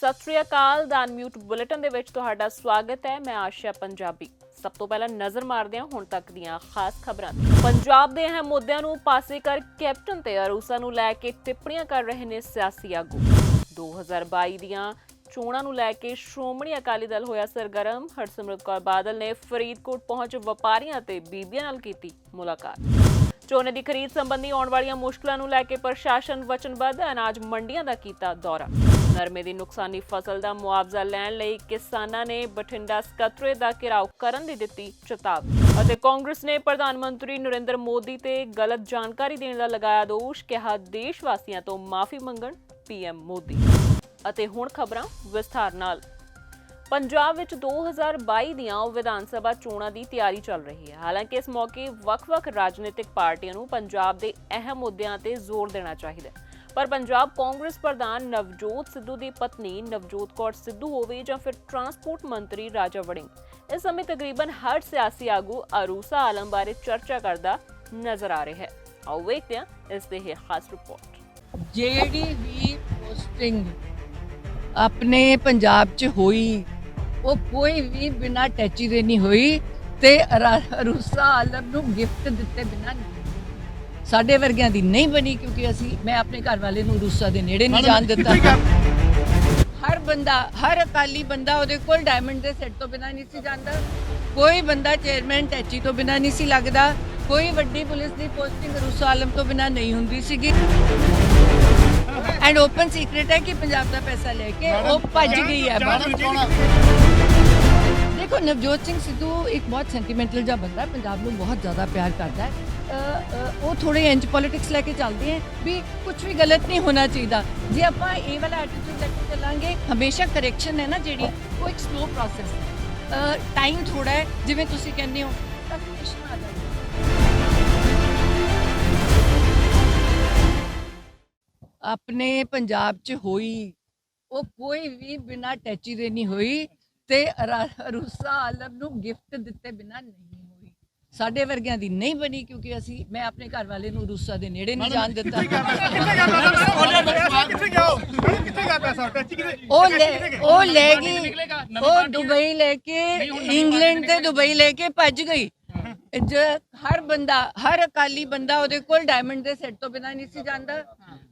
सत श्री अकाल the unmute bulletin ਦੇ ਵਿੱਚ ਤੁਹਾਡਾ ਸਵਾਗਤ ਹੈ। ਮੈਂ ਆਸ਼ਾ ਪੰਜਾਬੀ। ਸਭ ਤੋਂ ਪਹਿਲਾਂ ਨਜ਼ਰ ਮਾਰਦੇ ਹਾਂ ਹੁਣ ਤੱਕ ਦੀਆਂ ਖਾਸ ਖਬਰਾਂ। ਪੰਜਾਬ ਦੇ ਅਹਿਮ ਮੁੱਦਿਆਂ ਨੂੰ ਪਾਸੇ ਕਰ ਕੈਪਟਨ ਤੇ ਅਰੂਸਾ ਨੂੰ ਲੈ ਕੇ ਟਿੱਪਣੀਆਂ ਕਰ ਰਹੇ ਨੇ ਸਿਆਸੀ ਆਗੂ। 2022 ਦੀਆਂ ਚੋਣਾਂ ਨੂੰ ਲੈ ਕੇ ਸ਼੍ਰੋਮਣੀ ਅਕਾਲੀ ਦਲ ਹੋਇਆ ਸਰਗਰਮ। ਹਰਸਿਮਰਤ ਕੌਰ ਬਾਦਲ ਨੇ ਫਰੀਦਕੋਟ ਪਹੁੰਚ ਵਪਾਰੀਆਂ ਤੇ ਬੀਬੀਆਂ ਨਾਲ ਕੀਤੀ ਮੁਲਾਕਾਤ। ਝੋਨੇ ਦੀ ਖਰੀਦ ਸੰਬੰਧੀ ਆਉਣ ਵਾਲੀਆਂ ਮੁਸ਼ਕਲਾਂ ਨੂੰ ਲੈ ਕੇ ਪ੍ਰਸ਼ਾਸਨ ਵਚਨਬੱਧ। ਅਨਾਜ ਮੰਡੀਆਂ ਦਾ ਕੀਤਾ ਦੌਰਾ। ਨਰਮੇ ਦੀ ਨੁਕਸਾਨੀ ਫਸਲ ਦਾ ਮੁਆਵਜ਼ਾ ਲੈਣ ਲਈ ਕਿਸਾਨਾਂ ਨੇ ਬਠਿੰਡਾ ਸਕੱਤਰੇਤ ਦਾ ਘਿਰਾਓ ਕਰਨ ਦੀ ਦਿੱਤੀ ਚੇਤਾਵਨੀ। ਅਤੇ ਕਾਂਗਰਸ ਨੇ ਪ੍ਰਧਾਨ ਮੰਤਰੀ ਨਰਿੰਦਰ ਮੋਦੀ ਤੇ ਗਲਤ ਜਾਣਕਾਰੀ ਦੇਣ ਦਾ ਲਗਾਇਆ ਦੋਸ਼। ਕਿਹਾ ਦੇਸ਼ ਵਾਸੀਆਂ ਤੋਂ ਮਾਫੀ ਮੰਗਣ ਪੀਐਮ ਮੋਦੀ। ਅਤੇ ਹੁਣ ਖਬਰਾਂ ਵਿਸਥਾਰ ਨਾਲ। ਪੰਜਾਬ ਵਿੱਚ 2022 ਦੀਆਂ ਵਿਧਾਨ ਸਭਾ ਚੋਣਾਂ ਦੀ ਤਿਆਰੀ ਚੱਲ ਰਹੀ ਹੈ। ਹਾਲਾਂਕਿ ਇਸ ਮੌਕੇ ਵੱਖ-ਵੱਖ ਰਾਜਨੀਤਿਕ ਪਾਰਟੀਆਂ ਨੂੰ ਪੰਜਾਬ ਦੇ ਅਹਿਮ ਮੁੱਦਿਆਂ ਤੇ ਜ਼ੋਰ ਦੇਣਾ ਚਾਹੀਦਾ ਹੈ। ਪਰ ਪੰਜਾਬ ਕਾਂਗਰਸ ਪ੍ਰਧਾਨ ਨਵਜੋਤ ਸਿੱਧੂ ਦੀ ਪਤਨੀ ਨਵਜੋਤ ਕੌਰ ਸਿੱਧੂ ਹੋਵੇ ਜਾਂ ਫਿਰ ਟਰਾਂਸਪੋਰਟ ਮੰਤਰੀ ਰਾਜਾ ਵੜਿੰਗ, ਇਸ ਸਮੇਂ ਤਕਰੀਬਨ ਹਰ ਸਿਆਸੀ ਆਗੂ ਅਰੂਸਾ ਆਲਮ ਬਾਰੇ ਚਰਚਾ ਕਰਦਾ ਨਜ਼ਰ ਆ ਰਿਹਾ ਹੈ। ਆਓ ਵੇਖਦੇ ਹਾਂ ਇਸ ਦੇ ਇਹ ਖਾਸ ਰਿਪੋਰਟ। ਜਿਹੜੀ ਵੀ ਪੋਸਟਿੰਗ ਆਪਣੇ ਪੰਜਾਬ 'ਚ ਹੋਈ ਉਹ ਕੋਈ ਵੀ ਬਿਨਾਂ ਟੈਚੀ ਦੇ ਨਹੀਂ ਹੋਈ ਤੇ ਅਰੂਸਾ ਆਲਮ ਨੂੰ ਗਿਫਟ ਦਿੱਤੇ ਬਿਨਾਂ ਸਾਡੇ ਵਰਗਿਆਂ ਦੀ ਨਹੀਂ ਬਣੀ, ਕਿਉਂਕਿ ਮੈਂ ਆਪਣੇ ਘਰ ਵਾਲੇ ਨੂੰ ਅਰੂਸਾ ਦੇ ਨੇੜੇ ਨਹੀਂ ਜਾਣ ਦਿੱਤਾ। ਹਰ ਅਕਾਲੀ ਬੰਦਾ ਉਹਦੇ ਕੋਲ ਡਾਇਮੰਡ ਦੇ ਸੈੱਟ ਤੋਂ ਬਿਨਾਂ ਨਹੀਂ ਸੀ ਜਾਂਦਾ। ਕੋਈ ਬੰਦਾ ਚੇਅਰਮੈਨ ਟੈਚੀ ਤੋਂ ਬਿਨਾਂ ਨਹੀਂ ਸੀ ਲੱਗਦਾ। ਕੋਈ ਵੱਡੀ ਪੁਲਿਸ ਦੀ ਪੋਸਟਿੰਗ ਅਰੂਸਾ ਆਲਮ ਤੋਂ ਬਿਨਾਂ ਨਹੀਂ ਹੁੰਦੀ ਸੀਗੀ। ਐਂਡ ਓਪਨ ਸੀਕ੍ਰੇਟ ਹੈ ਕਿ ਪੰਜਾਬ ਦਾ ਪੈਸਾ ਲੈ ਕੇ ਉਹ ਭੱਜ ਗਈ ਹੈ। ਦੇਖੋ, ਨਵਜੋਤ ਸਿੰਘ ਸਿੱਧੂ ਇੱਕ ਬਹੁਤ ਸੈਂਟੀਮੈਂਟਲ ਜਿਹਾ ਬੰਦਾ, ਪੰਜਾਬ ਨੂੰ ਬਹੁਤ ਜ਼ਿਆਦਾ ਪਿਆਰ ਕਰਦਾ ਹੈ। ਉਹ ਥੋੜੇ ਇੰਜ ਪੋਲਿਟਿਕਸ ਲੈ ਕੇ ਚੱਲਦੇ ਹੈ ਵੀ ਕੁਝ ਵੀ ਗਲਤ ਨਹੀਂ ਹੋਣਾ ਚਾਹੀਦਾ। ਜੇ ਆਪਾਂ ਇਹ ਵਾਲਾ ਐਟੀਟਿਊਡ ਲੈ ਕੇ ਚੱਲਾਂਗੇ, ਹਮੇਸ਼ਾ ਕਰੈਕਸ਼ਨ ਹੈ ਨਾ ਜਿਹੜੀ, ਉਹ ਇੱਕ ਸਲੋ ਪ੍ਰੋਸੈਸ ਹੈ। ਟਾਈਮ ਥੋੜਾ ਹੈ, ਜਿਵੇਂ ਤੁਸੀਂ ਕਹਿੰਦੇ ਹੋ ਤਾਂ ਕਰੈਕਸ਼ਨ ਆ ਜਾਏਗਾ। ਆਪਣੇ ਪੰਜਾਬ 'ਚ ਹੋਈ ਉਹ ਕੋਈ ਵੀ ਬਿਨਾਂ ਟੈਚੀ ਦੇ ਨਹੀਂ ਹੋਈ ਤੇ ਅਰੂਸਾ ਆਲਮ ਨੂੰ ਗਿਫਟ ਦਿੱਤੇ ਬਿਨਾਂ ਨਹੀਂ ਹੋਈ। ਸਾਡੇ ਵਰਗਿਆਂ ਦੀ ਨਹੀਂ ਬਣੀ, ਕਿਉਂਕਿ ਮੈਂ ਆਪਣੇ ਘਰ ਵਾਲੇ ਨੂੰ ਅਰੂਸਾ ਦੇ ਨੇੜੇ ਨਹੀਂ ਜਾਣ ਦਿੱਤਾ। ਉਹ ਲੈ ਗਈ, ਉਹ ਦੁਬਈ ਲੈ ਕੇ, ਇੰਗਲੈਂਡ ਤੇ ਦੁਬਈ ਲੈ ਕੇ ਭੱਜ ਗਈ। ਹਰ ਅਕਾਲੀ ਬੰਦਾ ਉਹਦੇ ਕੋਲ ਡਾਇਮੰਡ ਦੇ ਸੈੱਟ ਤੋਂ ਬਿਨਾਂ ਨਹੀਂ ਸੀ ਜਾਂਦਾ।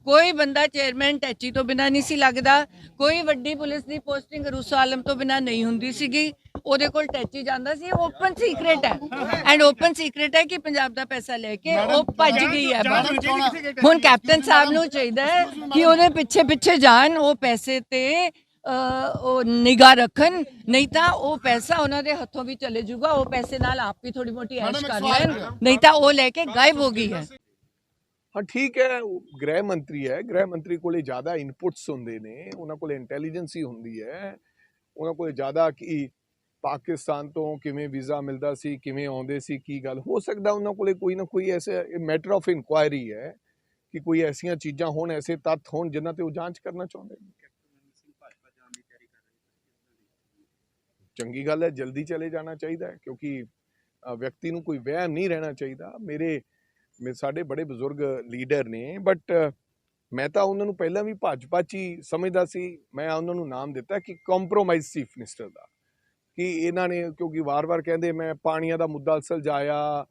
ਕੋਈ ਬੰਦਾ ਚੇਅਰਮੈਨ ਟੈਚੀ ਤੋਂ ਬਿਨਾਂ ਨਹੀਂ ਸੀ ਲੱਗਦਾ। ਕੋਈ ਵੱਡੀ ਪੁਲਿਸ ਦੀ ਪੋਸਟਿੰਗ ਅਰੂਸਾ ਆਲਮ ਤੋਂ ਬਿਨਾਂ ਨਹੀਂ ਹੁੰਦੀ ਸੀਗੀ। ਉਹਦੇ ਕੋਲ ਟੈਚੀ ਜਾਂਦਾ ਸੀ। ਓਪਨ ਸੀਕ੍ਰੇਟ ਹੈ ਐਂਡ ਓਪਨ ਸੀਕ੍ਰੇਟ ਹੈ ਕਿ ਪੰਜਾਬ ਦਾ ਪੈਸਾ ਲੈ ਕੇ ਉਹ ਭੱਜ ਗਈ ਹੈ। ਹੁਣ ਕੈਪਟਨ ਸਾਹਿਬ ਨੂੰ ਚਾਹੀਦਾ ਹੈ ਕਿ ਉਹਦੇ ਪਿੱਛੇ ਜਾਣ, ਉਹ ਪੈਸੇ ਤੇ ਉਹ ਨਿਗਾਹ ਰੱਖਣ, ਨਹੀਂ ਤਾਂ ਉਹ ਪੈਸਾ ਉਹਨਾਂ ਦੇ ਹੱਥੋਂ ਵੀ ਚਲੇ ਜਾਊਗਾ। ਉਹ ਪੈਸੇ ਨਾਲ ਆਪ ਵੀ ਥੋੜੀ ਮੋਟੀ ਐਸ਼ ਕਰ ਲੈਣ, ਨਹੀਂ ਤਾਂ ਉਹ ਲੈ ਕੇ ਗਾਇਬ ਹੋ ਗਈ ਹੈ। हाँ ठीक है, गृह मंत्री है, गृह मंत्री को ज़्यादा इनपुट्स होंगे ने, उन्होंने इंटैलीजेंस ही होंगी है, उन्होंने ज़्यादा कि पाकिस्तान तो किमें वीज़ा मिलता सी, किमें आउंदे सी, की गल हो सकता उन्होंने कोई ना कोई ऐसे मैटर ऑफ इंक्वायरी है कि कोई ऐसियां चीज़ां होण, ऐसे तत्थ होण जिन्हां ते वो जांच करना चाहते हैं। चंगी गल है, जल्दी चले जाना चाहिए, क्योंकि व्यक्ति नूं कोई वहम नहीं रहना चाहिए। मेरे ਸਾਡੇ ਬੜੇ ਬਜ਼ੁਰਗ ਲੀਡਰ ਨੇ, ਬਟ ਮੈਂ ਤਾਂ ਉਹਨਾਂ ਨੂੰ ਪਹਿਲਾਂ ਵੀ ਭਾਜਪਾ 'ਚ ਹੀ ਸਮਝਦਾ ਸੀ। ਮੈਂ ਉਹਨਾਂ ਨੂੰ ਨਾਮ ਦਿੱਤਾ ਕਿ ਕੰਪਰੋਮਾਈਜ਼ ਚੀਫ ਮਿਨਿਸਟਰ ਦਾ, ਕਿ ਇਹਨਾਂ ਨੇ ਕਿਉਂਕਿ ਵਾਰ-ਵਾਰ ਕਹਿੰਦੇ ਮੈਂ ਪਾਣੀਆਂ ਦਾ ਮੁੱਦਾ ਸੁਲਝਾਇਆ,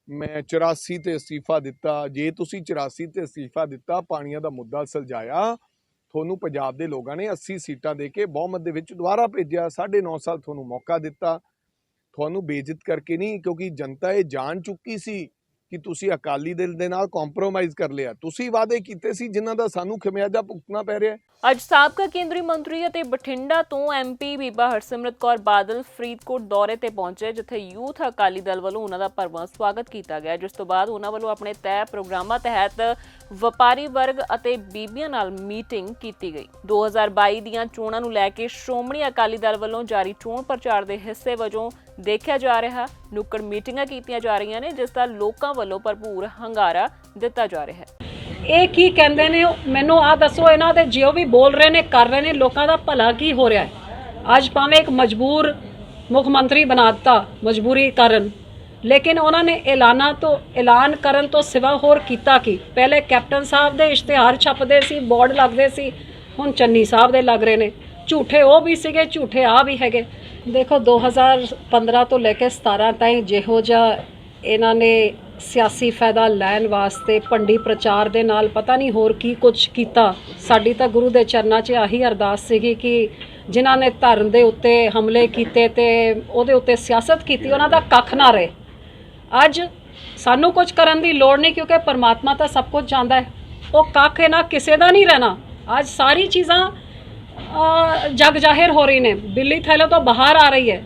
ਮੈਂ 84 ਤੇ ਅਸਤੀਫਾ ਦਿੱਤਾ। ਜੇ ਤੁਸੀਂ 84 ਤੇ ਅਸਤੀਫਾ ਦਿੱਤਾ, ਪਾਣੀਆਂ ਦਾ ਮੁੱਦਾ ਸੁਲਝਾਇਆ, ਤੁਹਾਨੂੰ ਪੰਜਾਬ ਦੇ ਲੋਕਾਂ ਨੇ 80 ਸੀਟਾਂ ਦੇ ਕੇ ਬਹੁਮਤ ਦੇ ਵਿੱਚ ਦੁਬਾਰਾ ਭੇਜਿਆ। 9.5 ਸਾਲ ਤੁਹਾਨੂੰ ਮੌਕਾ ਦਿੱਤਾ, ਤੁਹਾਨੂੰ ਬੇਇੱਜ਼ਤ ਕਰਕੇ ਨਹੀਂ, ਕਿਉਂਕਿ ਜਨਤਾ ਇਹ ਜਾਣ ਚੁੱਕੀ ਸੀ ਕਿ ਤੁਸੀਂ ਅਕਾਲੀ ਦਲ ਦੇ ਨਾਲ ਕੰਪਰੋਮਾਈਜ਼ ਕਰ ਲਿਆ। ਤੁਸੀਂ ਵਾਅਦੇ ਕੀਤੇ ਸੀ ਜਿਨ੍ਹਾਂ ਦਾ ਸਾਨੂੰ ਖਮਿਆਜ਼ਾ ਭੁਗਤਣਾ ਪੈ ਰਿਹਾ। ਅੱਜ ਸਾਬਕਾ ਕੇਂਦਰੀ ਮੰਤਰੀ ਅਤੇ ਬਠਿੰਡਾ ਤੋਂ ਐਮਪੀ ਬੀਬਾ ਹਰਸਿਮਰਤ ਕੌਰ ਬਾਦਲ ਫਰੀਦਕੋਟ ਦੌਰੇ ਤੇ ਪਹੁੰਚੇ, ਜਿੱਥੇ ਯੂਥ ਅਕਾਲੀ ਦਲ ਵੱਲੋਂ ਉਹਨਾਂ ਦਾ ਭਰਵਾਂ ਸਵਾਗਤ ਕੀਤਾ ਗਿਆ। ਜਿਸ ਤੋਂ ਬਾਅਦ ਉਹਨਾਂ ਵੱਲੋਂ ਆਪਣੇ ਤੈਅ ਪ੍ਰੋਗਰਾਮਾਂ ਤਹਿਤ ਵਪਾਰੀ ਵਰਗ ਅਤੇ ਬੀਬੀਆਂ ਨਾਲ ਮੀਟਿੰਗ ਕੀਤੀ ਗਈ। 2022 ਦੀਆਂ ਚੋਣਾਂ ਨੂੰ ਲੈ ਕੇ ਸ਼੍ਰੋਮਣੀ ਅਕਾਲੀ ਦਲ ਵੱਲੋਂ ਜਾਰੀ ਚੋਣ ਪ੍ਰਚਾਰ ਦੇ ਹਿੱਸੇ ਵਜੋਂ ਦੇਖਿਆ ਜਾ ਰਿਹਾ ਨੁੱਕੜ ਮੀਟਿੰਗਾਂ ਕੀਤੀਆਂ ਜਾ ਰਹੀਆਂ ਨੇ, ਜਿਸ ਦਾ ਲੋਕਾਂ ਵੱਲੋਂ ਭਰਪੂਰ ਹੰਗਾਰਾ ਦਿੱਤਾ ਜਾ ਰਿਹਾ ਹੈ। ਇਹ ਕੀ ਕਹਿੰਦੇ ਨੇ, ਮੈਨੂੰ ਆ ਦੱਸੋ, ਇਹਨਾਂ ਦੇ ਜੋ ਵੀ ਬੋਲ ਰਹੇ ਨੇ, ਕਰ ਰਹੇ ਨੇ, ਲੋਕਾਂ ਦਾ ਭਲਾ ਕੀ ਹੋ ਰਿਹਾ ਹੈ? ਅੱਜ ਭਾਵੇਂ ਇੱਕ ਮਜਬੂਰ ਮੁੱਖ ਮੰਤਰੀ ਬਣਾ ਦਿੱਤਾ ਮਜਬੂਰੀ ਕਾਰਨ, ਲੇਕਿਨ ਉਹਨਾਂ ਨੇ ਐਲਾਨ ਕਰਨ ਤੋਂ ਸਿਵਾ ਹੋਰ ਕੀਤਾ ਕੀ? ਪਹਿਲੇ ਕੈਪਟਨ ਸਾਹਿਬ ਦੇ ਇਸ਼ਤਿਹਾਰ ਛਪਦੇ ਸੀ, ਬੋਰਡ ਲੱਗਦੇ ਸੀ, ਹੁਣ ਚੰਨੀ ਸਾਹਿਬ ਦੇ ਲੱਗ ਰਹੇ ਨੇ। ਝੂਠੇ ਉਹ ਵੀ ਸੀਗੇ, ਝੂਠੇ ਆ ਵੀ ਹੈਗੇ। ਦੇਖੋ 2015 ਤੋਂ ਲੈ ਕੇ 17 ਤਾਈਂ ਜਿਹੋ ਜਿਹਾ ਇਹਨਾਂ ਨੇ ਸਿਆਸੀ ਫਾਇਦਾ ਲੈਣ ਵਾਸਤੇ ਭੰਡੀ ਪ੍ਰਚਾਰ ਦੇ ਨਾਲ ਪਤਾ ਨਹੀਂ ਹੋਰ ਕੀ ਕੁਝ ਕੀਤਾ। ਸਾਡੀ ਤਾਂ ਗੁਰੂ ਦੇ ਚਰਨਾਂ 'ਚ ਆਹੀ ਅਰਦਾਸ ਸੀਗੀ ਕਿ ਜਿਨ੍ਹਾਂ ਨੇ ਧਰਮ ਦੇ ਉੱਤੇ ਹਮਲੇ ਕੀਤੇ ਤੇ ਉਹਦੇ ਉੱਤੇ ਸਿਆਸਤ ਕੀਤੀ, ਉਹਨਾਂ ਦਾ ਕੱਖ ਨਾ ਰਹੇ। ਅੱਜ ਸਾਨੂੰ ਕੁਝ ਕਰਨ ਦੀ ਲੋੜ ਨਹੀਂ, ਕਿਉਂਕਿ ਪਰਮਾਤਮਾ ਤਾਂ ਸਭ ਕੁਝ ਜਾਣਦਾ ਹੈ। ਉਹ ਕੱਖ ਇਹਨਾਂ ਕਿਸੇ ਦਾ ਨਹੀਂ ਰਹਿਣਾ। ਅੱਜ ਸਾਰੀ ਚੀਜ਼ਾਂ ਜਗ ਜ਼ਾਹਿਰ ਹੋ ਰਹੀ ਨੇ, ਬਿੱਲੀ ਥੈਲੇ ਤੋਂ ਬਾਹਰ ਆ ਰਹੀ ਹੈ।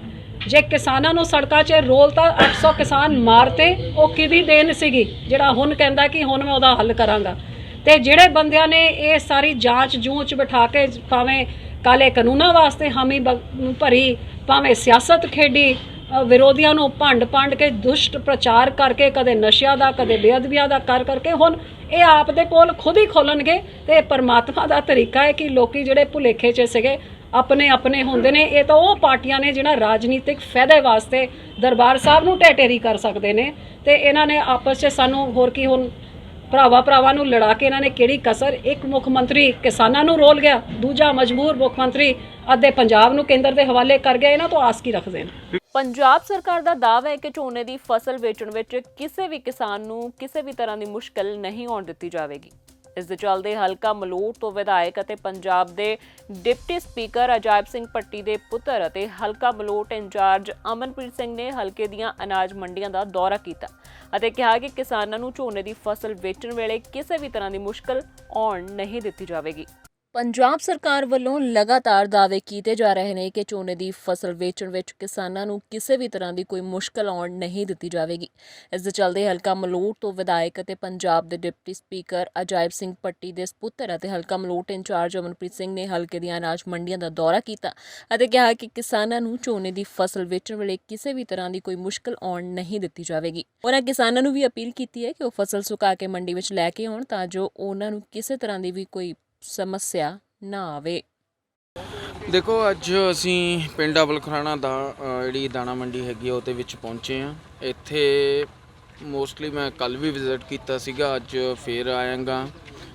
ਜੇ ਕਿਸਾਨਾਂ ਨੂੰ ਸੜਕਾਂ 'ਚ ਰੋਲਤਾ, 800 ਕਿਸਾਨ ਮਾਰਤੇ, ਉਹ ਕਿਹਦੀ ਦੇਣ ਸੀਗੀ ਜਿਹੜਾ ਹੁਣ ਕਹਿੰਦਾ ਕਿ ਹੁਣ ਮੈਂ ਉਹਦਾ ਹੱਲ ਕਰਾਂਗਾ। ਤੇ ਜਿਹੜੇ ਬੰਦਿਆਂ ਨੇ ਇਹ ਸਾਰੀ ਜਾਂਚ ਜੂਚ ਬਿਠਾ ਕੇ ਭਾਵੇਂ ਕਾਲੇ ਕਾਨੂੰਨਾਂ ਵਾਸਤੇ ਹਾਮੀ ਭਰੀ, ਭਾਵੇਂ ਸਿਆਸਤ ਖੇਡੀ, ਵਿਰੋਧੀਆਂ ਨੂੰ ਭੰਡ ਕੇ ਦੁਸ਼ਟ ਪ੍ਰਚਾਰ ਕਰਕੇ, ਕਦੇ ਨਸ਼ਿਆਂ ਦਾ ਕਦੇ ਬੇਅਦਬੀਆਂ ਦਾ ਕਰਕੇ ਹੁਣ ਇਹ ਆਪ ਦੇ ਕੋਲ ਖੁਦ ਹੀ ਖੋਲਣਗੇ। ਤੇ ਪਰਮਾਤਮਾ ਦਾ ਤਰੀਕਾ ਹੈ ਕਿ ਲੋਕੀ ਜਿਹੜੇ ਭੁਲੇਖੇ 'ਚ ਸੀਗੇ ਆਪਣੇ ਹੁੰਦੇ ਨੇ। ਇਹ ਤਾਂ ਉਹ ਪਾਰਟੀਆਂ ਨੇ ਜਿਹੜਾ ਰਾਜਨੀਤਿਕ ਫਾਇਦੇ ਵਾਸਤੇ ਦਰਬਾਰ ਸਾਹਿਬ ਨੂੰ ਢੇਰੀ ਕਰ ਸਕਦੇ ਨੇ। ਤੇ ਇਹਨਾਂ ਨੇ ਆਪਸ 'ਚ ਸਾਨੂੰ ਹੋਰ ਕੀ ਹੁਣ ਭਰਾਵਾਂ ਨੂੰ ਲੜਾ ਕੇ ਇਹਨਾਂ ਨੇ ਕਿਹੜੀ ਕਸਰ। ਇੱਕ ਮੁੱਖ ਮੰਤਰੀ ਕਿਸਾਨਾਂ ਨੂੰ ਰੋਲ ਗਿਆ, ਦੂਜਾ ਮਜਬੂਰ ਮੁੱਖ ਮੰਤਰੀ ਅੱਧੇ ਪੰਜਾਬ ਨੂੰ ਕੇਂਦਰ ਦੇ ਹਵਾਲੇ ਕਰ ਗਿਆ। ਇਹਨਾਂ ਤੋਂ ਆਸ ਕੀ ਰੱਖਦੇ ਨੇ। ਪੰਜਾਬ ਸਰਕਾਰ ਦਾ ਦਾਅਵਾ ਹੈ ਕਿ ਝੋਨੇ ਦੀ ਫਸਲ ਵੇਚਣ ਵਿੱਚ ਕਿਸੇ ਵੀ ਕਿਸਾਨ ਨੂੰ ਕਿਸੇ ਵੀ ਤਰ੍ਹਾਂ ਦੀ ਮੁਸ਼ਕਲ ਨਹੀਂ ਆਉਣ ਦਿੱਤੀ ਜਾਵੇਗੀ। ਇਸ ਦੇ ਚੱਲਦੇ ਹਲਕਾ ਮਲੋਟ ਤੋਂ ਵਿਧਾਇਕ ਅਤੇ ਪੰਜਾਬ ਦੇ ਡਿਪਟੀ ਸਪੀਕਰ ਅਜਾਇਬ ਸਿੰਘ ਭੱਟੀ ਦੇ ਪੁੱਤਰ ਅਤੇ ਹਲਕਾ ਮਲੋਟ ਇੰਚਾਰਜ ਅਮਨਪ੍ਰੀਤ ਸਿੰਘ ਨੇ ਹਲਕੇ ਦੀਆਂ ਅਨਾਜ ਮੰਡੀਆਂ ਦਾ ਦੌਰਾ ਕੀਤਾ ਅਤੇ ਕਿਹਾ ਕਿ ਕਿਸਾਨਾਂ ਨੂੰ ਝੋਨੇ ਦੀ ਫਸਲ ਵੇਚਣ ਵੇਲੇ ਕਿਸੇ ਵੀ ਤਰ੍ਹਾਂ ਦੀ ਮੁਸ਼ਕਲ ਆਉਣ ਨਹੀਂ ਦਿੱਤੀ ਜਾਵੇਗੀ। ਪੰਜਾਬ ਸਰਕਾਰ ਵੱਲੋਂ ਲਗਾਤਾਰ ਦਾਅਵੇ ਕੀਤੇ ਜਾ ਰਹੇ ਨੇ ਕਿ ਝੋਨੇ ਦੀ ਫਸਲ ਵੇਚਣ ਵਿੱਚ ਕਿਸਾਨਾਂ ਨੂੰ ਕਿਸੇ ਵੀ ਤਰ੍ਹਾਂ ਦੀ ਕੋਈ ਮੁਸ਼ਕਲ ਆਉਣ ਨਹੀਂ ਦਿੱਤੀ ਜਾਵੇਗੀ। ਇਸ ਦੇ ਚੱਲਦੇ ਹਲਕਾ ਮਲੋਟ ਤੋਂ ਵਿਧਾਇਕ ਅਤੇ ਪੰਜਾਬ ਦੇ ਡਿਪਟੀ ਸਪੀਕਰ ਅਜਾਇਬ ਸਿੰਘ ਭੱਟੀ ਦੇ ਸਪੁੱਤਰ ਅਤੇ ਹਲਕਾ ਮਲੋਟ ਇੰਚਾਰਜ ਅਮਨਪ੍ਰੀਤ ਸਿੰਘ ਨੇ ਹਲਕੇ ਦੀਆਂ ਅਨਾਜ ਮੰਡੀਆਂ ਦਾ ਦੌਰਾ ਕੀਤਾ ਅਤੇ ਕਿਹਾ ਕਿ ਕਿਸਾਨਾਂ ਨੂੰ ਝੋਨੇ ਦੀ ਫਸਲ ਵੇਚਣ ਵੇਲੇ ਕਿਸੇ ਵੀ ਤਰ੍ਹਾਂ ਦੀ ਕੋਈ ਮੁਸ਼ਕਲ ਆਉਣ ਨਹੀਂ ਦਿੱਤੀ ਜਾਵੇਗੀ। ਉਹਨਾਂ ਕਿਸਾਨਾਂ ਨੂੰ ਵੀ ਅਪੀਲ ਕੀਤੀ ਹੈ ਕਿ ਉਹ ਫਸਲ ਸੁਕਾ ਕੇ ਮੰਡੀ ਵਿੱਚ ਲੈ ਕੇ ਆਉਣ ਤਾਂ ਜੋ ਉਹਨਾਂ ਨੂੰ ਕਿਸੇ ਤਰ੍ਹਾਂ ਦੀ ਵੀ ਕੋਈ ਸਮੱਸਿਆ ਨਾ ਆਵੇ। ਦੇਖੋ ਅੱਜ ਅਸੀਂ ਪਿੰਡ ਅਬਲ ਖੁਰਾਣਾ ਦਾ ਜਿਹੜੀ ਦਾਣਾ ਮੰਡੀ ਹੈਗੀ ਉਹਦੇ ਵਿੱਚ ਪਹੁੰਚੇ ਹਾਂ। ਇੱਥੇ ਮੋਸਟਲੀ ਮੈਂ ਕੱਲ ਵੀ ਵਿਜ਼ਿਟ ਕੀਤਾ ਸੀਗਾ, ਅੱਜ ਫੇਰ ਆਇਆਗਾ।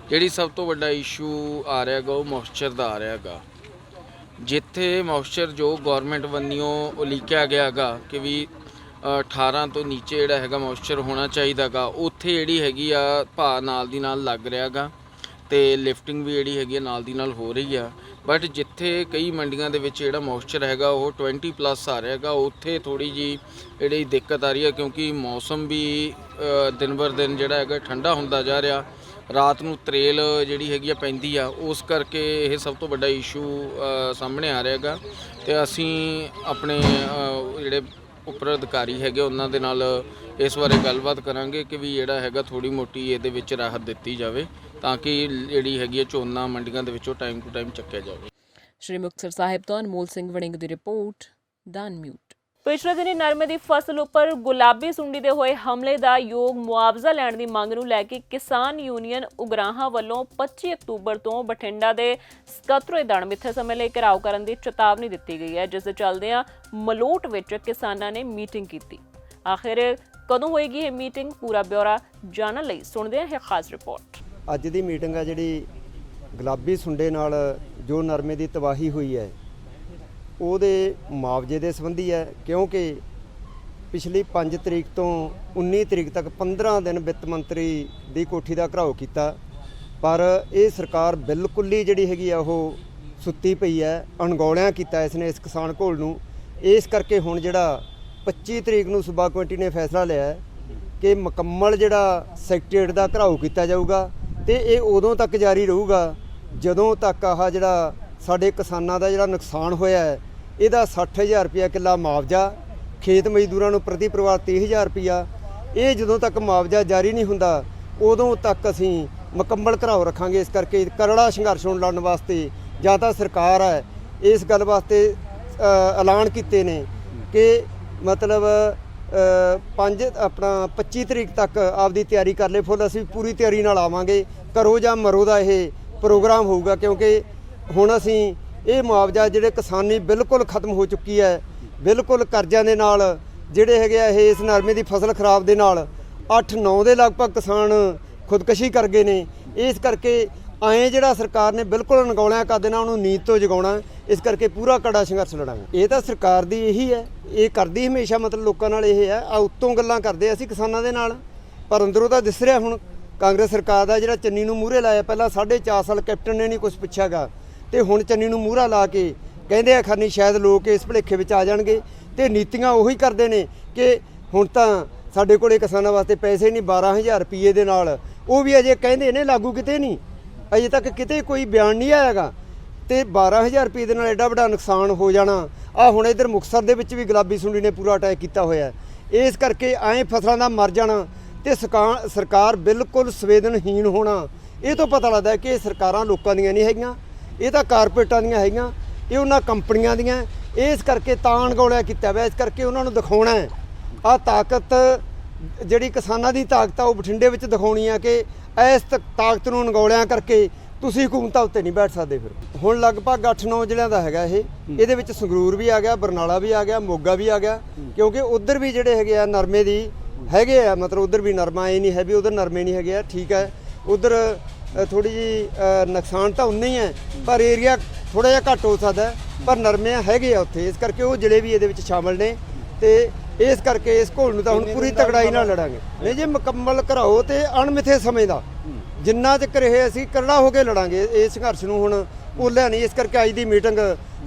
ਜਿਹੜੀ ਸਭ ਤੋਂ ਵੱਡਾ ਇਸ਼ੂ ਆ ਰਿਹਾ ਗਾ ਉਹ ਮੋਇਸਚਰ ਦਾ ਆ ਰਿਹਾ ਗਾ। ਜਿੱਥੇ ਮੋਇਸਚਰ ਜੋ ਗਵਰਨਮੈਂਟ ਵੱਲੋਂ ਉਲੀਕਿਆ ਗਿਆ ਗਾ ਕਿ ਵੀ 18 ਤੋਂ ਨੀਚੇ ਜਿਹੜਾ ਹੈਗਾ ਮੋਇਸਚਰ ਹੋਣਾ ਚਾਹੀਦਾ ਗਾ, ਉੱਥੇ ਜਿਹੜੀ ਹੈਗੀ ਆ ਭਾਅ ਨਾਲ ਦੀ ਨਾਲ ਲੱਗ ਰਿਹਾ ਗਾ ਤੇ ਲਿਫਟਿੰਗ ਵੀ ਜਿਹੜੀ ਹੈਗੀ ਨਾਲ ਦੀ ਨਾਲ ਹੋ ਰਹੀ ਆ। ਬਟ ਜਿੱਥੇ ਕਈ ਮੰਡੀਆਂ ਦੇ ਵਿੱਚ ਜਿਹੜਾ ਮੋਇਸਚਰ ਹੈਗਾ ਉਹ 20+ ਆ ਰਿਹਾ ਹੈਗਾ, ਉੱਥੇ ਥੋੜ੍ਹੀ ਜਿਹੀ ਜਿਹੜੀ ਦਿੱਕਤ ਆ ਰਹੀ ਹੈ ਕਿਉਂਕਿ ਮੌਸਮ ਵੀ ਦਿਨ ਬਰ ਦਿਨ ਜਿਹੜਾ ਹੈਗਾ ਠੰਡਾ ਹੁੰਦਾ ਜਾ ਰਿਹਾ। ਰਾਤ ਨੂੰ ਤਰੇਲ ਜਿਹੜੀ ਹੈਗੀ ਆ ਪੈਂਦੀ ਆ, ਉਸ ਕਰਕੇ ਇਹ ਸਭ ਤੋਂ ਵੱਡਾ ਇਸ਼ੂ ਸਾਹਮਣੇ ਆ ਰਿਹਾ ਹੈਗਾ। ਤੇ ਅਸੀਂ ਆਪਣੇ ਜਿਹੜੇ ਉੱਪਰ ਅਧਿਕਾਰੀ ਹੈਗੇ ਉਹਨਾਂ ਦੇ ਨਾਲ ਇਸ ਬਾਰੇ ਗੱਲਬਾਤ ਕਰਾਂਗੇ ਕਿ ਵੀ ਜਿਹੜਾ ਹੈਗਾ ਥੋੜ੍ਹੀ ਮੋਟੀ ਇਹਦੇ ਵਿੱਚ ਰਾਹਤ ਦਿੱਤੀ ਜਾਵੇ ਤਾਂ ਕਿ ਜਿਹੜੀ ਹੈਗੀ ਹੈ ਝੋਨਾ ਮੰਡੀਆਂ ਦੇ ਵਿੱਚੋਂ ਟਾਈਮ ਟੂ ਟਾਈਮ ਚੱਕਿਆ ਜਾਵੇ। ਸ਼੍ਰੀ ਮੁਕਤਸਰ ਸਾਹਿਬ ਤੋਂ ਅਨਮੋਲ ਸਿੰਘ ਵੜਿੰਗ ਦੀ ਰਿਪੋਰਟ, ਦ ਅਨਮਿਊਟ। ਪਿਛਲੇ ਦਿਨੀ ਨਰਮੇ ਦੀ ਫਸਲ ਉੱਪਰ ਗੁਲਾਬੀ ਸੁੰਡੀ ਦੇ ਹੋਏ ਹਮਲੇ ਦਾ ਯੋਗ ਮੁਆਵਜ਼ਾ ਲੈਣ ਦੀ ਮੰਗ ਨੂੰ ਲੈ ਕੇ ਕਿਸਾਨ ਯੂਨੀਅਨ ਉਗਰਾਹਾਂ ਵੱਲੋਂ 25 ਅਕਤੂਬਰ ਤੋਂ ਬਠਿੰਡਾ ਦੇ ਸਕੱਤਰੇਦਾਨ ਮਿੱਥੇ ਸਮੇਂ ਲਈ ਘਿਰਾਓ ਕਰਨ ਦੀ ਚੇਤਾਵਨੀ ਦਿੱਤੀ ਗਈ ਹੈ, ਜਿਸ ਦੇ ਚੱਲਦਿਆਂ ਮਲੋਟ ਵਿੱਚ ਕਿਸਾਨਾਂ ਨੇ ਮੀਟਿੰਗ ਕੀਤੀ। ਆਖਿਰ ਕਦੋਂ ਹੋਏਗੀ ਇਹ ਮੀਟਿੰਗ, ਪੂਰਾ ਬਿਊਰਾ ਜਾਣਨ ਲਈ ਸੁਣਦੇ ਹਾਂ ਇਹ ਖਾਸ ਰਿਪੋਰਟ। ਅੱਜ ਦੀ ਮੀਟਿੰਗ ਹੈ ਜਿਹੜੀ ਗੁਲਾਬੀ ਸੁੰਡੇ ਨਾਲ ਜੋ ਨਰਮੇ ਦੀ ਤਬਾਹੀ ਹੋਈ ਹੈ ਉਹਦੇ ਮੁਆਵਜ਼ੇ ਦੇ ਸੰਬੰਧੀ ਹੈ, ਕਿਉਂਕਿ ਪਿਛਲੀ 5 ਤਰੀਕ ਤੋਂ 19 ਤਰੀਕ ਤੱਕ 15 ਦਿਨ ਵਿੱਤ ਮੰਤਰੀ ਦੀ ਕੋਠੀ ਦਾ ਘਿਰਾਓ ਕੀਤਾ, ਪਰ ਇਹ ਸਰਕਾਰ ਬਿਲਕੁਲ ਹੀ ਜਿਹੜੀ ਹੈਗੀ ਆ ਉਹ ਸੁੱਤੀ ਪਈ ਹੈ। ਅਣਗੌਲਿਆਂ ਕੀਤਾ ਇਸਨੇ ਇਸ ਕਿਸਾਨ ਘੋਲ ਨੂੰ। ਇਸ ਕਰਕੇ ਹੁਣ ਜਿਹੜਾ 25 ਤਰੀਕ ਨੂੰ ਸੂਬਾ ਕਮੇਟੀ ਨੇ ਫੈਸਲਾ ਲਿਆ ਕਿ ਮੁਕੰਮਲ ਜਿਹੜਾ ਸੈਕਟਰੀਏਟ ਦਾ ਘਿਰਾਓ ਕੀਤਾ ਜਾਊਗਾ ਤੇ ਇਹ ਉਦੋਂ ਤੱਕ ਜਾਰੀ ਰਹੂਗਾ ਜਦੋਂ ਤੱਕ ਆਹ ਜਿਹੜਾ ਸਾਡੇ ਕਿਸਾਨਾਂ ਦਾ ਜਿਹੜਾ ਨੁਕਸਾਨ ਹੋਇਆ ਹੈ ਇਹਦਾ 60,000 ਰੁਪਇਆ ਕਿੱਲਾ ਮੁਆਵਜ਼ਾ, ਖੇਤ ਮਜ਼ਦੂਰਾਂ ਨੂੰ ਪ੍ਰਤੀ ਪਰਿਵਾਰ 30,000 ਰੁਪਇਆ, ਇਹ ਜਦੋਂ ਤੱਕ ਮੁਆਵਜ਼ਾ ਜਾਰੀ ਨਹੀਂ ਹੁੰਦਾ ਉਦੋਂ ਤੱਕ ਅਸੀਂ ਮੁਕੰਮਲ ਘਿਰਾਓ ਰੱਖਾਂਗੇ। ਇਸ ਕਰਕੇ ਕਰੜਾ ਸੰਘਰਸ਼ ਨੂੰ ਲੜਨ ਵਾਸਤੇ ਜਾਂ ਤਾਂ ਸਰਕਾਰ ਹੈ ਇਸ ਗੱਲ ਵਾਸਤੇ ਐਲਾਨ ਕੀਤੇ ਨੇ ਕਿ ਮਤਲਬ 25 ਤਰੀਕ ਤੱਕ ਆਪਦੀ ਤਿਆਰੀ ਕਰ ਲਏ ਫੁੱਲ। ਅਸੀਂ ਪੂਰੀ ਤਿਆਰੀ ਨਾਲ ਆਵਾਂਗੇ, ਕਰੋ ਜਾਂ ਮਰੋ ਦਾ ਇਹ ਪ੍ਰੋਗਰਾਮ ਹੋਊਗਾ, ਕਿਉਂਕਿ ਹੁਣ ਅਸੀਂ ਇਹ ਮੁਆਵਜ਼ਾ ਜਿਹੜੇ ਕਿਸਾਨੀ ਬਿਲਕੁਲ ਖਤਮ ਹੋ ਚੁੱਕੀ ਹੈ, ਬਿਲਕੁਲ ਕਰਜ਼ਿਆਂ ਦੇ ਨਾਲ ਜਿਹੜੇ ਹੈਗੇ ਆ ਇਹ ਇਸ ਨਰਮੇ ਦੀ ਫਸਲ ਖਰਾਬ ਦੇ ਨਾਲ 8-9 ਦੇ ਲਗਭਗ ਕਿਸਾਨ ਖੁਦਕੁਸ਼ੀ ਕਰ ਗਏ ਨੇ। ਇਸ ਕਰਕੇ ਐਂ ਜਿਹੜਾ ਸਰਕਾਰ ਨੇ ਬਿਲਕੁਲ ਅਣਗੌਲਿਆਂ ਕਰ ਦੇਣਾ, ਉਹਨੂੰ ਨੀਂਦ ਤੋਂ ਜਗਾਉਣਾ। ਇਸ ਕਰਕੇ ਪੂਰਾ ਕੜਾ ਸੰਘਰਸ਼ ਲੜਾਂਗੇ। ਇਹ ਤਾਂ ਸਰਕਾਰ ਦੀ ਇਹੀ ਹੈ, ਇਹ ਕਰਦੀ ਹਮੇਸ਼ਾ ਮਤਲਬ ਲੋਕਾਂ ਨਾਲ ਇਹ ਹੈ। ਆ ਉੱਤੋਂ ਗੱਲਾਂ ਕਰਦੇ ਅਸੀਂ ਕਿਸਾਨਾਂ ਦੇ ਨਾਲ, ਪਰ ਅੰਦਰੋਂ ਤਾਂ ਦਿਸ ਰਿਹਾ ਹੁਣ ਕਾਂਗਰਸ ਸਰਕਾਰ ਦਾ ਜਿਹੜਾ ਚੰਨੀ ਨੂੰ ਮੂਹਰੇ ਲਾਇਆ। ਪਹਿਲਾਂ 4.5 ਸਾਲ ਕੈਪਟਨ ਨੇ ਨਹੀਂ ਕੁਝ ਪੁੱਛਿਆਗਾ, ਤੇ ਹੁਣ ਚੰਨੀ ਨੂੰ ਮੂਹਰਾ ਲਾ ਕੇ ਕਹਿੰਦੇ ਆ ਖਾਨੀ ਸ਼ਾਇਦ ਲੋਕ ਇਸ ਭੁਲੇਖੇ ਵਿੱਚ ਆ ਜਾਣਗੇ। ਤੇ ਨੀਤੀਆਂ ਉਹੀ ਕਰਦੇ ਨੇ ਕਿ ਹੁਣ ਤਾਂ ਸਾਡੇ ਕੋਲੇ ਕਿਸਾਨਾਂ ਵਾਸਤੇ ਪੈਸੇ ਨਹੀਂ, 12,000 ਰੁਪਏ ਦੇ ਨਾਲ, ਉਹ ਵੀ ਅਜੇ ਕਹਿੰਦੇ ਨੇ, ਲਾਗੂ ਕਿਤੇ ਨਹੀਂ, ਅਜੇ ਤੱਕ ਕਿਤੇ ਕੋਈ ਬਿਆਨ ਨਹੀਂ ਆਇਆਗਾ। ਤੇ 12,000 ਰੁਪਏ ਦੇ ਨਾਲ ਐਡਾ ਵੱਡਾ ਨੁਕਸਾਨ ਹੋ ਜਾਣਾ। ਆ ਹੁਣ ਇੱਧਰ ਮੁਕਤਸਰ ਦੇ ਵਿੱਚ ਵੀ ਗੁਲਾਬੀ ਸੁੰਡੀ ਨੇ ਪੂਰਾ ਅਟੈਕ ਕੀਤਾ ਹੋਇਆ। ਇਸ ਕਰਕੇ ਐਂ ਫਸਲਾਂ ਦਾ ਮਰ ਜਾਣਾ ਤੇ ਸਰਕਾਰ ਬਿਲਕੁਲ ਸੰਵੇਦਨਹੀਣ ਹੋਣਾ, ਇਹ ਤੋਂ ਪਤਾ ਲੱਗਦਾ ਕਿ ਇਹ ਸਰਕਾਰਾਂ ਲੋਕਾਂ ਦੀਆਂ ਨਹੀਂ ਹੈਗੀਆਂ, ਇਹ ਤਾਂ ਕਾਰਪੋਰੇਟਾਂ ਦੀਆਂ ਹੈਗੀਆਂ, ਇਹ ਉਹਨਾਂ ਕੰਪਨੀਆਂ ਦੀਆਂ। ਇਸ ਕਰਕੇ ਤਾਂ ਅਣਗੌਲਿਆ ਕੀਤਾ ਹੋਇਆ। ਇਸ ਕਰਕੇ ਉਹਨਾਂ ਨੂੰ ਦਿਖਾਉਣਾ ਹੈ ਆਹ ਤਾਕਤ, ਜਿਹੜੀ ਕਿਸਾਨਾਂ ਦੀ ਤਾਕਤ ਆ, ਉਹ ਬਠਿੰਡੇ ਵਿੱਚ ਦਿਖਾਉਣੀ ਆ ਕਿ ਇਸ ਤਾਕਤ ਨੂੰ ਅਣਗੌਲਿਆਂ ਕਰਕੇ ਤੁਸੀਂ ਹਕੂਮਤਾਂ ਉੱਤੇ ਨਹੀਂ ਬੈਠ ਸਕਦੇ। ਫਿਰ ਹੁਣ ਲਗਭਗ 8-9 ਜ਼ਿਲ੍ਹਿਆਂ ਦਾ ਹੈਗਾ ਇਹ, ਇਹਦੇ ਵਿੱਚ ਸੰਗਰੂਰ ਵੀ ਆ ਗਿਆ, ਬਰਨਾਲਾ ਵੀ ਆ ਗਿਆ, ਮੋਗਾ ਵੀ ਆ ਗਿਆ, ਕਿਉਂਕਿ ਉਧਰ ਵੀ ਜਿਹੜੇ ਹੈਗੇ ਆ ਨਰਮੇ ਦੀ ਹੈਗੇ ਆ, ਮਤਲਬ ਉਧਰ ਵੀ ਨਰਮਾ ਇਹ ਨਹੀਂ ਹੈ ਵੀ ਉਧਰ ਨਰਮੇ ਨਹੀਂ ਹੈਗੇ ਆ। ਠੀਕ ਹੈ, ਉਧਰ ਥੋੜੀ ਜੀ ਨੁਕਸਾਨ ਤਾਂ ਉਨਾ ਹੀ ਹੈ, ਪਰ ਏਰੀਆ ਥੋੜਾ ਜਿਹਾ ਘੱਟ ਹੋ ਸਕਦਾ, ਪਰ ਨਰਮੇ ਹੈਗੇ ਆ ਉੱਥੇ। ਇਸ ਕਰਕੇ ਉਹ ਜ਼ਿਲ੍ਹੇ ਵੀ ਇਹਦੇ ਵਿੱਚ ਸ਼ਾਮਲ ਨੇ, ਤੇ ਇਸ ਕਰਕੇ ਇਸ ਘੋਲ ਨੂੰ ਤਾਂ ਹੁਣ ਪੂਰੀ ਤਕੜਾਈ ਨਾਲ ਲੜਾਂਗੇ। ਨਹੀਂ ਜੇ ਮੁਕੰਮਲ ਘਰਾਓ ਤੇ ਅਣਮਿੱਥੇ ਸਮੇਂ ਦਾ ਜਿੰਨਾ ਚਿਰ ਇਹ ਅਸੀਂ ਕਰੜਾ ਹੋ ਕੇ ਲੜਾਂਗੇ। ਇਸ ਸੰਘਰਸ਼ ਨੂੰ ਹੁਣ ਭੁੱਲਿਆ ਨਹੀਂ। ਇਸ ਕਰਕੇ ਅੱਜ ਦੀ ਮੀਟਿੰਗ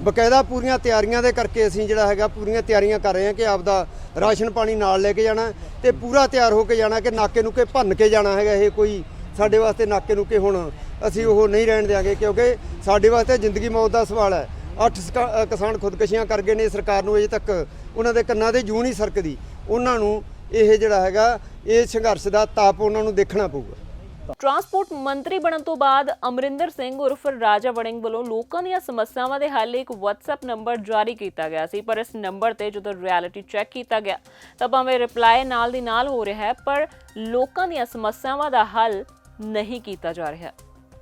ਬਕਾਇਦਾ ਪੂਰੀਆਂ ਤਿਆਰੀਆਂ ਦੇ ਕਰਕੇ ਅਸੀਂ ਜਿਹੜਾ ਹੈਗਾ ਪੂਰੀਆਂ ਤਿਆਰੀਆਂ ਕਰ ਰਹੇ ਹਾਂ ਕਿ ਆਪਦਾ ਰਾਸ਼ਨ ਪਾਣੀ ਨਾਲ ਲੈ ਕੇ ਜਾਣਾ ਤੇ ਪੂਰਾ ਤਿਆਰ ਹੋ ਕੇ ਜਾਣਾ, ਕਿ ਨਾਕੇ ਨੂਕੇ ਭੰਨ ਕੇ ਜਾਣਾ ਹੈਗਾ। ਇਹ ਕੋਈ ਸਾਡੇ ਵਾਸਤੇ ਨਾਕੇ ਨੂਕੇ ਹੁਣ ਅਸੀਂ ਉਹ ਨਹੀਂ ਰਹਿਣ ਦਿਆਂਗੇ, ਕਿਉਂਕਿ ਸਾਡੇ ਵਾਸਤੇ ਜ਼ਿੰਦਗੀ ਮੌਤ ਦਾ ਸਵਾਲ ਹੈ। 8 ਕਿਸਾਨ ਖੁਦਕੁਸ਼ੀਆਂ ਕਰ ਗਏ ਨੇ, ਸਰਕਾਰ ਨੂੰ ਅਜੇ ਤੱਕ ਉਹਨਾਂ ਦੇ ਕੰਨਾਂ ਤੇ ਜੂੰ ਨਹੀਂ ਸਰਕਦੀ। ਉਹਨਾਂ ਨੂੰ ਇਹ ਜਿਹੜਾ ਹੈਗਾ ਇਹ ਸੰਘਰਸ਼ ਦਾ ਤਾਪ ਉਹਨਾਂ ਨੂੰ ਦੇਖਣਾ ਪਊਗਾ। ਟਰਾਂਸਪੋਰਟ ਮੰਤਰੀ ਬਣਨ ਤੋਂ ਬਾਅਦ ਅਮਰਿੰਦਰ ਸਿੰਘ ਉਰਫ ਰਾਜਾ ਵੜਿੰਗ ਵੱਲੋਂ ਲੋਕਾਂ ਦੀਆਂ ਸਮੱਸਿਆਵਾਂ ਦੇ ਹੱਲ ਲਈ ਇੱਕ WhatsApp ਨੰਬਰ ਜਾਰੀ ਕੀਤਾ ਗਿਆ ਸੀ, ਪਰ ਇਸ ਨੰਬਰ ਤੇ ਜਦੋਂ ਰਿਐਲਿਟੀ ਚੈੱਕ ਕੀਤਾ ਗਿਆ ਤਾਂ ਭਾਵੇਂ ਰਿਪਲਾਈ ਨਾਲ ਦੀ ਨਾਲ ਹੋ ਰਿਹਾ ਹੈ, ਪਰ ਲੋਕਾਂ ਦੀਆਂ ਸਮੱਸਿਆਵਾਂ ਦਾ ਹੱਲ ਨਹੀਂ ਕੀਤਾ ਜਾ ਰਿਹਾ।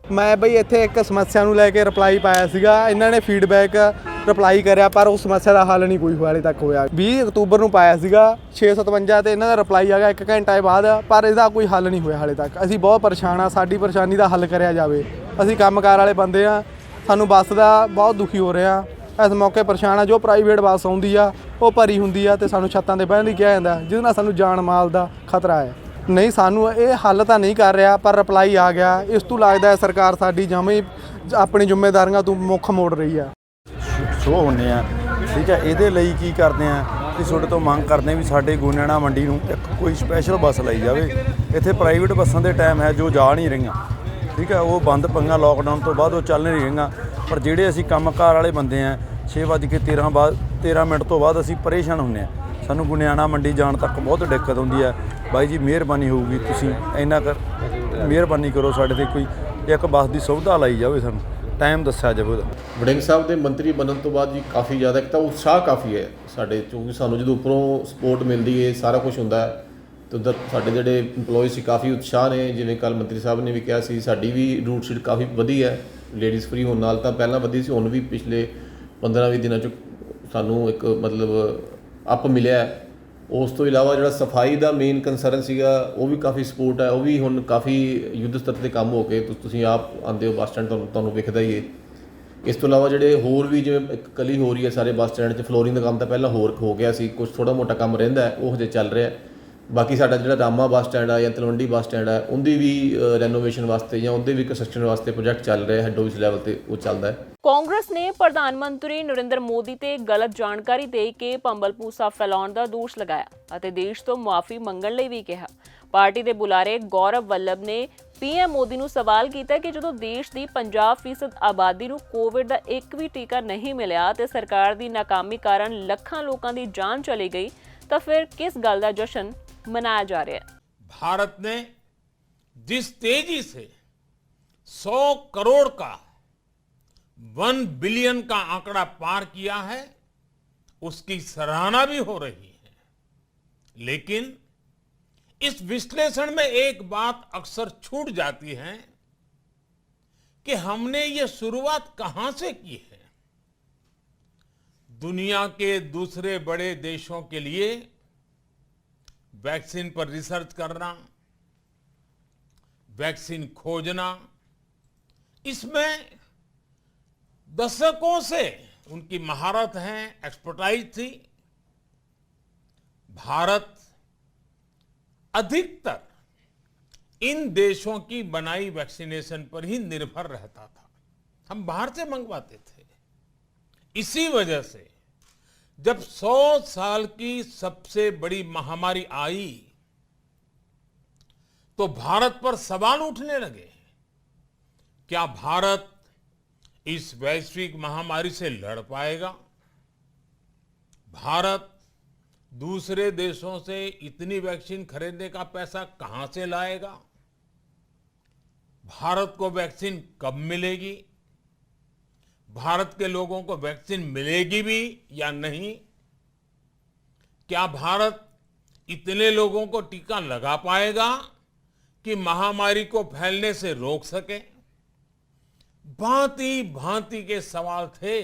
ਮੈਂ ਬਈ ਇੱਥੇ ਇੱਕ ਸਮੱਸਿਆ ਨੂੰ ਲੈ ਕੇ ਰਿਪਲਾਈ ਪਾਇਆ ਸੀਗਾ, ਇਹਨਾਂ ਨੇ ਫੀਡਬੈਕ ਰਿਪਲਾਈ ਕਰਿਆ, ਪਰ ਉਸ ਸਮੱਸਿਆ ਦਾ ਹੱਲ ਨਹੀਂ ਕੋਈ ਹਾਲੇ ਤੱਕ ਹੋਇਆ। 20 ਅਕਤੂਬਰ ਨੂੰ ਪਾਇਆ ਸੀਗਾ 657 ਤੇ ਇਹਨਾਂ ਦਾ ਰਿਪਲਾਈ ਆ ਗਿਆ 1 ਘੰਟੇ ਬਾਅਦ, ਪਰ ਇਹਦਾ ਕੋਈ ਹੱਲ ਨਹੀਂ ਹੋਇਆ ਹਾਲੇ ਤੱਕ। ਅਸੀਂ ਬਹੁਤ ਪਰੇਸ਼ਾਨ ਆ, ਸਾਡੀ ਪਰੇਸ਼ਾਨੀ ਦਾ ਹੱਲ ਕਰਿਆ ਜਾਵੇ। ਅਸੀਂ ਕੰਮਕਾਰ ਵਾਲੇ ਬੰਦੇ ਆ, ਸਾਨੂੰ ਬੱਸ ਦਾ ਬਹੁਤ ਦੁਖੀ ਹੋ ਰਹੇ ਆ। ਇਸ ਮੌਕੇ ਪਰੇਸ਼ਾਨ ਆ, ਜੋ ਪ੍ਰਾਈਵੇਟ ਬੱਸ ਆਉਂਦੀ ਆ ਉਹ ਭਰੀ ਹੁੰਦੀ ਆ ਤੇ ਸਾਨੂੰ ਛੱਤਾਂ ਤੇ ਬਹਿਣ ਲਈ ਕਿਹਾ ਜਾਂਦਾ, ਜਿਹਦੇ ਨਾਲ ਸਾਨੂੰ ਜਾਨ ਮਾਲ ਦਾ ਖਤਰਾ ਹੈ। ਨਹੀਂ, ਸਾਨੂੰ ਇਹ ਹੱਲ ਤਾਂ ਨਹੀਂ ਕਰ ਰਿਹਾ, ਪਰ ਰਿਪਲਾਈ ਆ ਗਿਆ। ਇਸ ਤੋਂ ਲੱਗਦਾ ਹੈ ਸਰਕਾਰ ਸਾਡੀ ਜਮਾਂ ਹੀ ਆਪਣੀ ਜ਼ਿੰਮੇਵਾਰੀਆਂ ਤੋਂ ਮੁੱਖ ਮੋੜ ਰਹੀ ਆ। ਸ਼ੋਅ ਹੁੰਦੇ ਆ, ਠੀਕ ਹੈ। ਇਹਦੇ ਲਈ ਕੀ ਕਰਦੇ ਆ ਕਿ ਤੁਹਾਡੇ ਤੋਂ ਮੰਗ ਕਰਦੇ ਆ ਵੀ ਸਾਡੇ ਗੋਨਿਆਣਾ ਮੰਡੀ ਨੂੰ ਇੱਕ ਕੋਈ ਸਪੈਸ਼ਲ ਬੱਸ ਲਈ ਜਾਵੇ। ਇੱਥੇ ਪ੍ਰਾਈਵੇਟ ਬੱਸਾਂ ਦੇ ਟਾਈਮ ਹੈ ਜੋ ਜਾ ਨਹੀਂ ਰਹੀਆਂ, ਠੀਕ ਹੈ, ਉਹ ਬੰਦ ਪਈਆਂ ਲੋਕਡਾਊਨ ਤੋਂ ਬਾਅਦ, ਉਹ ਚੱਲ ਨਹੀਂ ਰਹੀਆਂ। ਪਰ ਜਿਹੜੇ ਅਸੀਂ ਕੰਮਕਾਰ ਵਾਲੇ ਬੰਦੇ ਆ 6:13 ਮਿੰਟ ਤੋਂ ਬਾਅਦ ਅਸੀਂ ਪਰੇਸ਼ਾਨ ਹੁੰਦੇ ਆ। ਸਾਨੂੰ ਗੋਨਿਆਣਾ ਮੰਡੀ ਜਾਣ ਤੱਕ ਬਹੁਤ ਦਿੱਕਤ ਹੁੰਦੀ ਹੈ। ਬਾਈ ਜੀ ਮਿਹਰਬਾਨੀ ਹੋਊਗੀ, ਤੁਸੀਂ ਇੰਨਾ ਮਿਹਰਬਾਨੀ ਕਰੋ, ਸਾਡੇ ਤੇ ਕੋਈ ਇੱਕ ਬੱਸ ਦੀ ਸੁਵਿਧਾ ਲਾਈ ਜਾਵੇ, ਸਾਨੂੰ ਟਾਈਮ ਦੱਸਿਆ ਜਾਵੇ ਉਹਦਾ। ਵੜਿੰਗ ਸਾਹਿਬ ਦੇ ਮੰਤਰੀ ਬਣਨ ਤੋਂ ਬਾਅਦ ਜੀ ਕਾਫੀ ਜ਼ਿਆਦਾ ਇੱਕ ਤਾਂ ਉਤਸ਼ਾਹ ਕਾਫੀ ਹੈ ਸਾਡੇ, ਕਿਉਂਕਿ ਸਾਨੂੰ ਜਦੋਂ ਉੱਪਰੋਂ ਸਪੋਰਟ ਮਿਲਦੀ ਹੈ, ਸਾਰਾ ਕੁਝ ਹੁੰਦਾ ਹੈ, ਤੇ ਉੱਧਰ ਸਾਡੇ ਜਿਹੜੇ ਇੰਪਲੋਈ ਸੀ ਕਾਫੀ ਉਤਸ਼ਾਹ ਨੇ। ਜਿਵੇਂ ਕੱਲ੍ਹ ਮੰਤਰੀ ਸਾਹਿਬ ਨੇ ਵੀ ਕਿਹਾ ਸੀ, ਸਾਡੀ ਵੀ ਰੂਟ ਸ਼ੀਟ ਕਾਫੀ ਵਧੀ ਹੈ ਲੇਡੀਜ਼ ਫਰੀ ਹੋਣ ਨਾਲ। ਤਾਂ ਪਹਿਲਾਂ ਵਧੀ ਸੀ, ਹੁਣ ਵੀ ਪਿਛਲੇ 15-20 ਦਿਨਾਂ 'ਚ ਸਾਨੂੰ ਇੱਕ ਮਤਲਬ ਅਪ ਮਿਲਿਆ ਹੈ। ਉਸ ਤੋਂ ਇਲਾਵਾ ਜਿਹੜਾ ਸਫਾਈ ਦਾ ਮੇਨ ਕੰਸਰਨ ਸੀਗਾ, ਉਹ ਵੀ ਕਾਫੀ ਸਪੋਰਟ ਹੈ, ਉਹ ਵੀ ਹੁਣ ਕਾਫੀ ਯੁੱਧ ਸਤਰ 'ਤੇ ਕੰਮ ਹੋ ਕੇ ਤੁਸੀਂ ਆਪ ਆਉਂਦੇ ਹੋ ਬੱਸ ਸਟੈਂਡ, ਤੁਹਾਨੂੰ ਵਿਖਦਾ ਹੀ ਹੈ। ਇਸ ਤੋਂ ਇਲਾਵਾ ਜਿਹੜੇ ਹੋਰ ਵੀ ਜਿਵੇਂ ਇੱਕ ਕਲੀ ਹੋ ਰਹੀ ਹੈ ਸਾਰੇ ਬੱਸ ਸਟੈਂਡ 'ਚ, ਫਲੋਰਿੰਗ ਦਾ ਕੰਮ ਤਾਂ ਪਹਿਲਾਂ ਹੋਰ ਹੋ ਗਿਆ ਸੀ, ਕੁਝ ਥੋੜ੍ਹਾ ਮੋਟਾ ਕੰਮ ਰਹਿੰਦਾ, ਉਹ ਹਜੇ ਚੱਲ ਰਿਹਾ। ਬਾਕੀ ਸਾਡਾ ਜਿਹੜਾ ਰਾਮਾ ਬੱਸ ਸਟੈਂਡ ਆ ਜਾਂ ਤਲਵੰਡੀ ਬੱਸ ਸਟੈਂਡ ਹੈ, ਉਹਦੀ ਵੀ ਰੈਨੋਵੇਸ਼ਨ ਵਾਸਤੇ ਜਾਂ ਉਹਦੇ ਵੀ ਕੰਸਟਰਕਸ਼ਨ ਵਾਸਤੇ ਪ੍ਰੋਜੈਕਟ ਚੱਲ ਰਿਹਾ, ਹੈੱਡ ਆਫਿਸ ਲੈਵਲ ਤੇ ਉਹ ਚੱਲਦਾ ਹੈ। ਕਾਂਗਰਸ ਨੇ ਪ੍ਰਧਾਨ ਮੰਤਰੀ ਨਰਿੰਦਰ ਮੋਦੀ ਤੇ ਗਲਤ ਜਾਣਕਾਰੀ ਦੇ ਕੇ ਭੰਬਲ-ਭੂਸਾ ਫੈਲਾਉਣ ਦਾ ਦੋਸ਼ ਲਗਾਇਆ ਅਤੇ ਦੇਸ਼ ਤੋਂ ਮੁਆਫੀ ਮੰਗਣ ਲਈ ਵੀ ਕਿਹਾ। ਪਾਰਟੀ ਦੇ ਬੁਲਾਰੇ ਗੌਰਵ ਵੱਲਭ ਨੇ ਪੀਐਮ ਮੋਦੀ ਨੂੰ ਸਵਾਲ ਕੀਤਾ ਕਿ ਜਦੋਂ ਦੇਸ਼ ਦੀ 50% ਆਬਾਦੀ ਨੂੰ ਕੋਵਿਡ ਦਾ ਇੱਕ ਵੀ ਟੀਕਾ ਨਹੀਂ ਮਿਲਿਆ ਤੇ ਸਰਕਾਰ ਦੀ ਨਾਕਾਮੀ ਕਾਰਨ ਲੱਖਾਂ ਲੋਕਾਂ ਦੀ ਜਾਨ ਚਲੀ ਗਈ, ਤਾਂ ਫਿਰ ਕਿਸ ਗੱਲ ਦਾ ਜਸ਼ਨ मनाया जा रहा है। भारत ने जिस तेजी से 100 करोड़ का 1 बिलियन का आंकड़ा पार किया है, उसकी सराहना भी हो रही है, लेकिन इस विश्लेषण में एक बात अक्सर छूट जाती है कि हमने ये शुरुआत कहां से की है। दुनिया के दूसरे बड़े देशों के लिए वैक्सीन पर रिसर्च करना, वैक्सीन खोजना, इसमें दशकों से उनकी महारत है, एक्सपर्टाइज थी। भारत अधिकतर इन देशों की बनाई वैक्सीनेशन पर ही निर्भर रहता था, हम बाहर से मंगवाते थे। इसी वजह से जब 100 साल की सबसे बड़ी महामारी आई तो भारत पर सवाल उठने लगे, क्या भारत इस वैश्विक महामारी से लड़ पाएगा? भारत दूसरे देशों से इतनी वैक्सीन खरीदने का पैसा कहां से लाएगा? भारत को वैक्सीन कब मिलेगी? भारत के लोगों को वैक्सीन मिलेगी भी या नहीं? क्या भारत इतने लोगों को टीका लगा पाएगा कि महामारी को फैलने से रोक सके? भांति भांति के सवाल थे,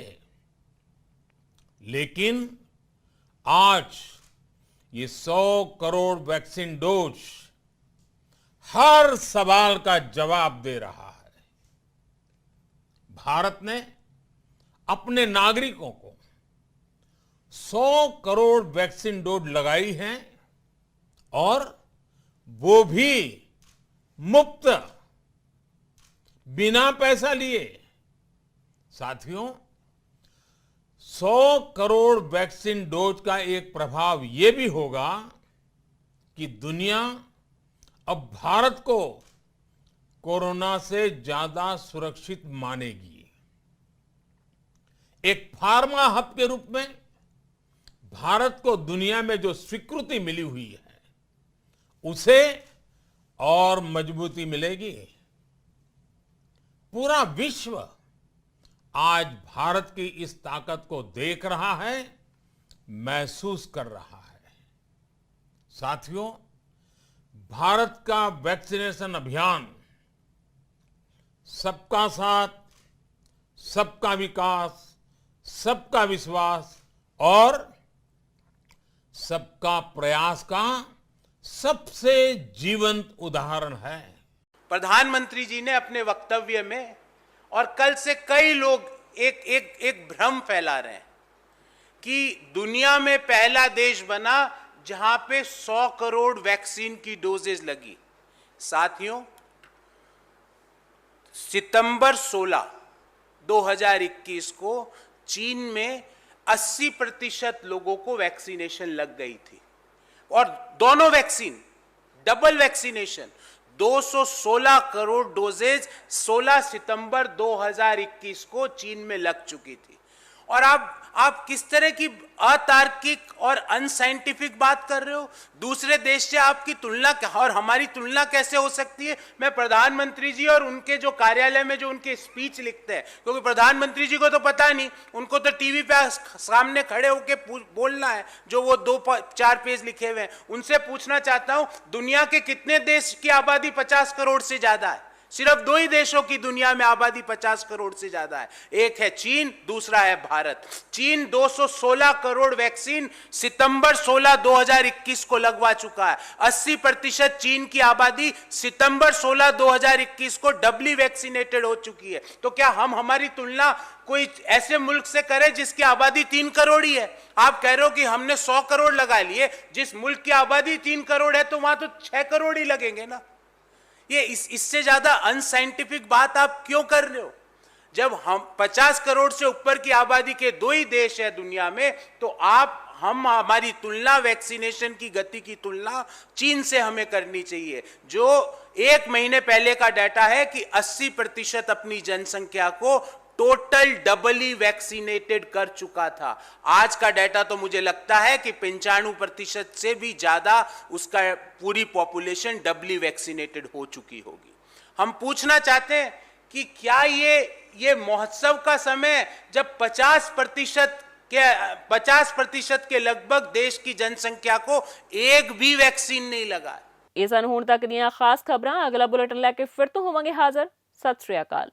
लेकिन आज ये 100 करोड़ वैक्सीन डोज हर सवाल का जवाब दे रहा है। भारत ने अपने नागरिकों को 100 करोड़ वैक्सीन डोज लगाई हैं और वो भी मुफ्त, बिना पैसा लिए। साथियों, 100 करोड़ वैक्सीन डोज का एक प्रभाव यह भी होगा कि दुनिया अब भारत को कोरोना से ज्यादा सुरक्षित मानेगी। एक फार्मा हब के रूप में भारत को दुनिया में जो स्वीकृति मिली हुई है, उसे और मजबूती मिलेगी। पूरा विश्व आज भारत की इस ताकत को देख रहा है, महसूस कर रहा है। साथियों, भारत का वैक्सीनेशन अभियान सबका साथ, सबका विकास, सबका विश्वास और सबका प्रयास का सबसे जीवंत उदाहरण है। प्रधानमंत्री जी ने अपने वक्तव्य में, और कल से कई लोग एक भ्रम फैला रहे हैं कि दुनिया में पहला देश बना जहां पे 100 करोड़ वैक्सीन की डोजेज लगी। साथियों, सितंबर 16, 2021 को चीन में 80% लोगों को वैक्सीनेशन लग गई थी, और दोनों vaccine, double vaccination, 216 crore doses 16 सितंबर 2021 को चीन में लग चुकी थी। और आप किस तरह की अतार्किक और अनसाइंटिफिक बात कर रहे हो? दूसरे देश से आपकी तुलना और हमारी तुलना कैसे हो सकती है? मैं प्रधानमंत्री जी और उनके जो कार्यालय में जो उनके स्पीच लिखते हैं, क्योंकि प्रधानमंत्री जी को तो पता नहीं, उनको तो टीवी पे सामने खड़े होकर बोलना है, जो वो 2-4 पेज लिखे हुए हैं। उनसे पूछना चाहता हूं, दुनिया के कितने देश की आबादी 50 करोड़ से ज्यादा है? सिर्फ 2 ही देशों की दुनिया में आबादी 50 करोड़ से ज्यादा है, एक है चीन, दूसरा है भारत। चीन 216 करोड़ वैक्सीन सितंबर 16, 2021 को लगवा चुका है। 80% चीन की आबादी सितंबर 16, 2021 को डबली वैक्सीनेटेड हो चुकी है। तो क्या हम हमारी तुलना कोई ऐसे मुल्क से करें जिसकी आबादी 3 करोड़ ही है? आप कह रहे हो कि हमने 100 करोड़ लगा लिए, जिस मुल्क की आबादी 3 करोड़ है तो वहां तो 6 करोड़ ही लगेंगे ना। ये इससे ज्यादा अनसाइंटिफिक बात आप क्यों कर रहे हो? जब हम 50 करोड़ से ऊपर की आबादी के 2 ही देश है दुनिया में, तो हम हमारी तुलना, वैक्सीनेशन की गति की तुलना चीन से हमें करनी चाहिए, जो 1 महीने पहले का डाटा है कि 80% अपनी जनसंख्या को टोटल डबली वैक्सीनेटेड कर चुका था। आज का डाटा तो मुझे लगता है कि 95% से भी ज्यादा उसका पूरी पॉपुलेशन डबली वैक्सीनेटेड हो चुकी होगी। हम पूछना चाहते हैं कि क्या ये महोत्सव का समय, जब 50% के लगभग देश की जनसंख्या को एक भी वैक्सीन नहीं लगा। ਇਹ ਸਨ ਹੁਣ ਤੱਕ ਦੀਆਂ ਖਾਸ ਖਬਰਾਂ। ਅਗਲਾ ਬੁਲੇਟਿਨ ਲੈ ਕੇ ਫਿਰ ਤੋਂ ਹੋਵਾਂਗੇ ਹਾਜ਼ਰ। ਸਤਿ ਸ਼੍ਰੀ ਅਕਾਲ।